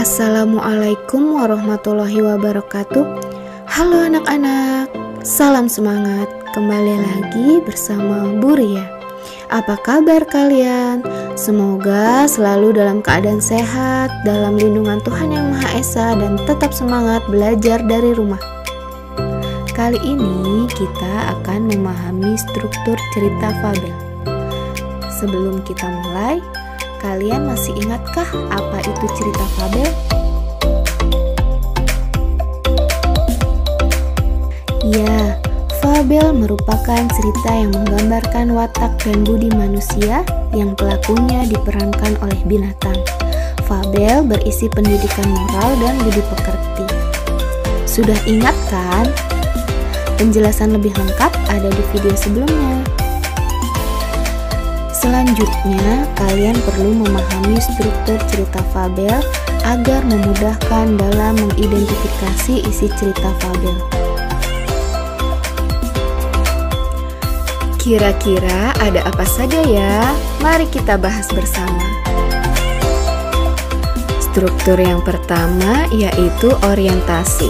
Assalamualaikum warahmatullahi wabarakatuh. Halo anak-anak, salam semangat. Kembali lagi bersama Bu Ria. Apa kabar kalian? Semoga selalu dalam keadaan sehat, dalam lindungan Tuhan Yang Maha Esa, dan tetap semangat belajar dari rumah. Kali ini kita akan memahami struktur cerita fabel. Sebelum kita mulai, kalian masih ingatkah apa itu cerita fabel? Ya, fabel merupakan cerita yang menggambarkan watak dan budi manusia yang pelakunya diperankan oleh binatang. Fabel berisi pendidikan moral dan budi pekerti. Sudah ingat kan? Penjelasan lebih lengkap ada di video sebelumnya. Selanjutnya, kalian perlu memahami struktur cerita fabel agar memudahkan dalam mengidentifikasi isi cerita fabel. Kira-kira ada apa saja ya? Mari kita bahas bersama. Struktur yang pertama yaitu orientasi.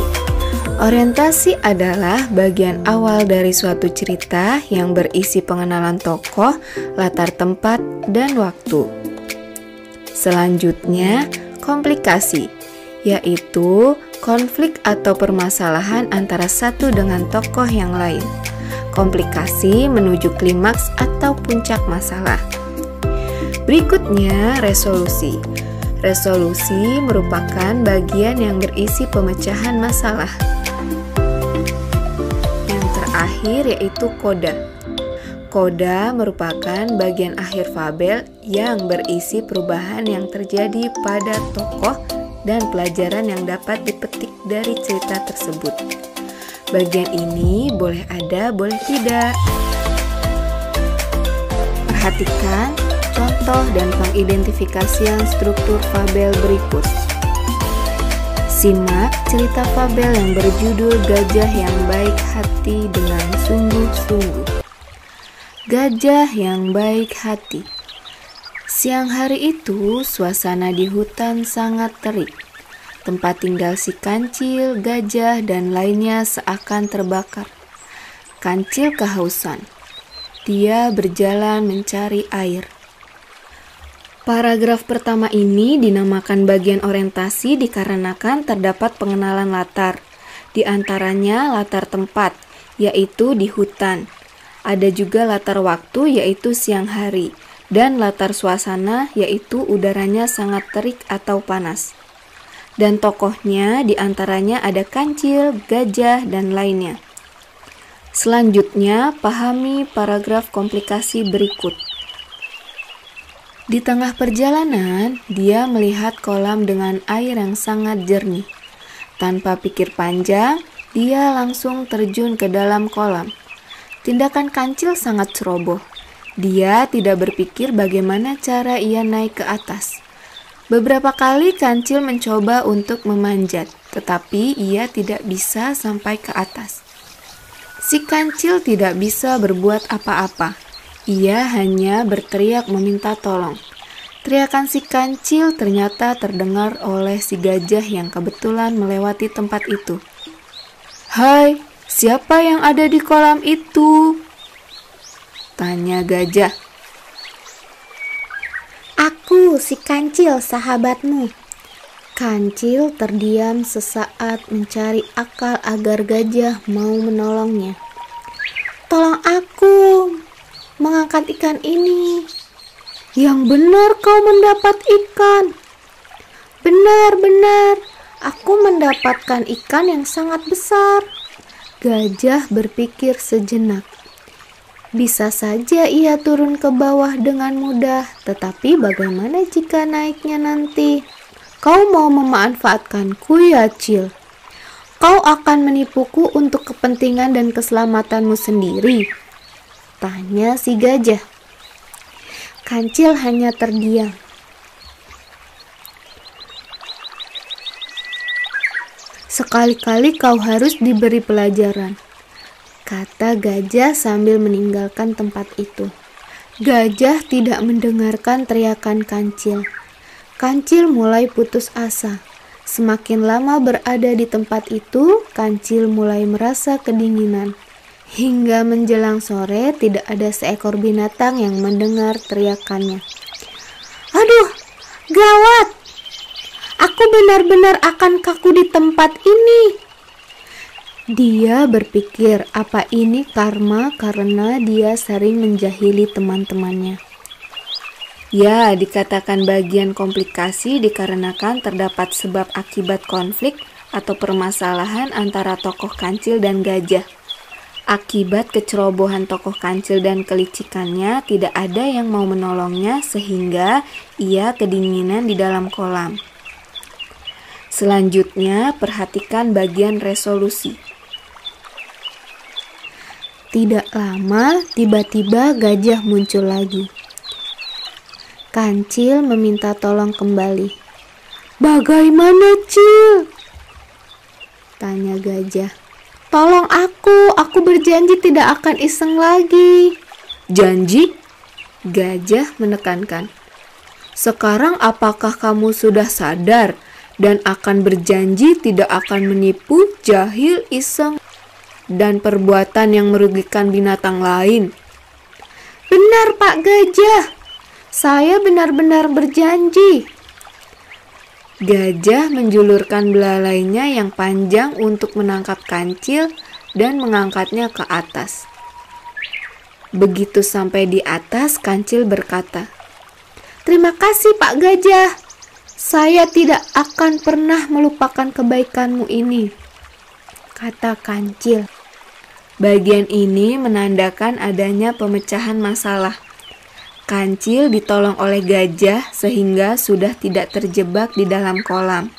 Orientasi adalah bagian awal dari suatu cerita yang berisi pengenalan tokoh, latar tempat, dan waktu. Selanjutnya, komplikasi, yaitu konflik atau permasalahan antara satu dengan tokoh yang lain. Komplikasi menuju klimaks atau puncak masalah. Berikutnya, resolusi. Resolusi merupakan bagian yang berisi pemecahan masalah. Akhir yaitu koda. Koda merupakan bagian akhir fabel yang berisi perubahan yang terjadi pada tokoh dan pelajaran yang dapat dipetik dari cerita tersebut. Bagian ini boleh ada, boleh tidak. Perhatikan contoh dan pengidentifikasian struktur fabel berikut. Simak cerita fabel yang berjudul Gajah yang Baik Hati dengan Sungguh-sungguh. Gajah yang baik hati. Siang hari itu, suasana di hutan sangat terik. Tempat tinggal si kancil, gajah, dan lainnya seakan terbakar. Kancil kehausan. Dia berjalan mencari air. Paragraf pertama ini dinamakan bagian orientasi dikarenakan terdapat pengenalan latar. Di antaranya latar tempat, yaitu di hutan. Ada juga latar waktu, yaitu siang hari. Dan latar suasana, yaitu udaranya sangat terik atau panas. Dan tokohnya di antaranya ada kancil, gajah, dan lainnya. Selanjutnya, pahami paragraf komplikasi berikut. Di tengah perjalanan, dia melihat kolam dengan air yang sangat jernih. Tanpa pikir panjang, dia langsung terjun ke dalam kolam. Tindakan kancil sangat ceroboh. Dia tidak berpikir bagaimana cara ia naik ke atas. Beberapa kali kancil mencoba untuk memanjat, tetapi ia tidak bisa sampai ke atas. Si kancil tidak bisa berbuat apa-apa. Ia hanya berteriak meminta tolong. Teriakan si kancil ternyata terdengar oleh si gajah yang kebetulan melewati tempat itu. "Hai, siapa yang ada di kolam itu?" tanya gajah. "Aku, si kancil, sahabatmu." Kancil terdiam sesaat mencari akal agar gajah mau menolongnya. "Tolong aku mengangkat ikan ini." "Yang benar kau mendapat ikan." Benar, aku mendapatkan ikan yang sangat besar." Gajah berpikir sejenak. Bisa saja ia turun ke bawah dengan mudah, tetapi bagaimana jika naiknya nanti? "Kau mau memanfaatkanku ya, Cil? Kau akan menipuku untuk kepentingan dan keselamatanmu sendiri?" tanya si gajah. Kancil hanya terdiam. "Sekali-kali kau harus diberi pelajaran," kata gajah sambil meninggalkan tempat itu. Gajah tidak mendengarkan teriakan kancil. Kancil mulai putus asa. Semakin lama berada di tempat itu, Kancil mulai merasa kedinginan. Hingga menjelang sore tidak ada seekor binatang yang mendengar teriakannya. Aduh, gawat! Aku benar-benar akan kaku di tempat ini. Dia berpikir apa ini karma karena dia sering menjahili teman-temannya. Ya, dikatakan bagian komplikasi dikarenakan terdapat sebab akibat konflik atau permasalahan antara tokoh Kancil dan gajah. Akibat kecerobohan tokoh Kancil dan kelicikannya, tidak ada yang mau menolongnya sehingga ia kedinginan di dalam kolam. Selanjutnya, perhatikan bagian resolusi. Tidak lama, tiba-tiba gajah muncul lagi. Kancil meminta tolong kembali. Bagaimana, Cil? Tanya gajah. Tolong aku berjanji tidak akan iseng lagi. Janji? Gajah menekankan. Sekarang apakah kamu sudah sadar dan akan berjanji tidak akan menipu, jahil, iseng, dan perbuatan yang merugikan binatang lain? Benar, Pak Gajah. Saya benar-benar berjanji. Gajah menjulurkan belalainya yang panjang untuk menangkap Kancil dan mengangkatnya ke atas. Begitu sampai di atas, Kancil berkata, "Terima kasih, Pak Gajah. Saya tidak akan pernah melupakan kebaikanmu ini," kata Kancil. Bagian ini menandakan adanya pemecahan masalah. Kancil ditolong oleh gajah sehingga sudah tidak terjebak di dalam kolam.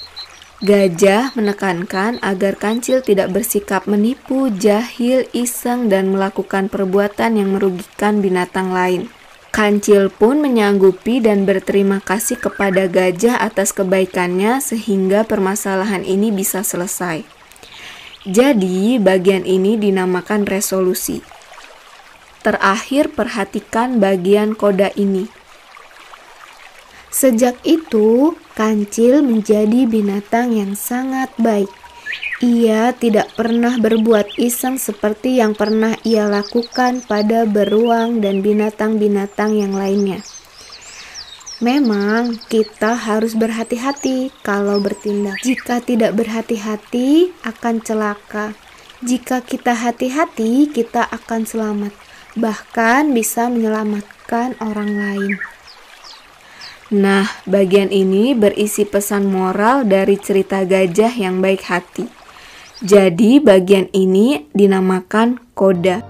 Gajah menekankan agar Kancil tidak bersikap menipu, jahil, iseng, dan melakukan perbuatan yang merugikan binatang lain. Kancil pun menyanggupi dan berterima kasih kepada gajah atas kebaikannya sehingga permasalahan ini bisa selesai. Jadi, bagian ini dinamakan resolusi. Terakhir, perhatikan bagian koda ini. Sejak itu, Kancil menjadi binatang yang sangat baik. Ia tidak pernah berbuat iseng seperti yang pernah ia lakukan pada beruang dan binatang-binatang yang lainnya. Memang kita harus berhati-hati kalau bertindak. Jika tidak berhati-hati akan celaka. Jika kita hati-hati, kita akan selamat. Bahkan bisa menyelamatkan orang lain. Nah, bagian ini berisi pesan moral dari cerita gajah yang baik hati. Jadi, bagian ini dinamakan koda.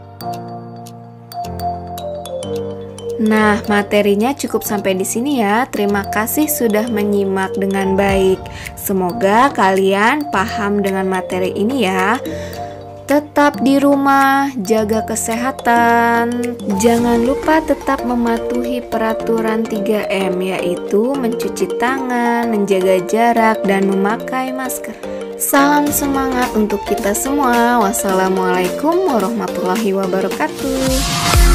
Nah, materinya cukup sampai di sini ya. Terima kasih sudah menyimak dengan baik. Semoga kalian paham dengan materi ini ya. Tetap di rumah, jaga kesehatan. Jangan lupa tetap mematuhi peraturan 3M, yaitu mencuci tangan, menjaga jarak, dan memakai masker. Salam semangat untuk kita semua. Wassalamualaikum warahmatullahi wabarakatuh.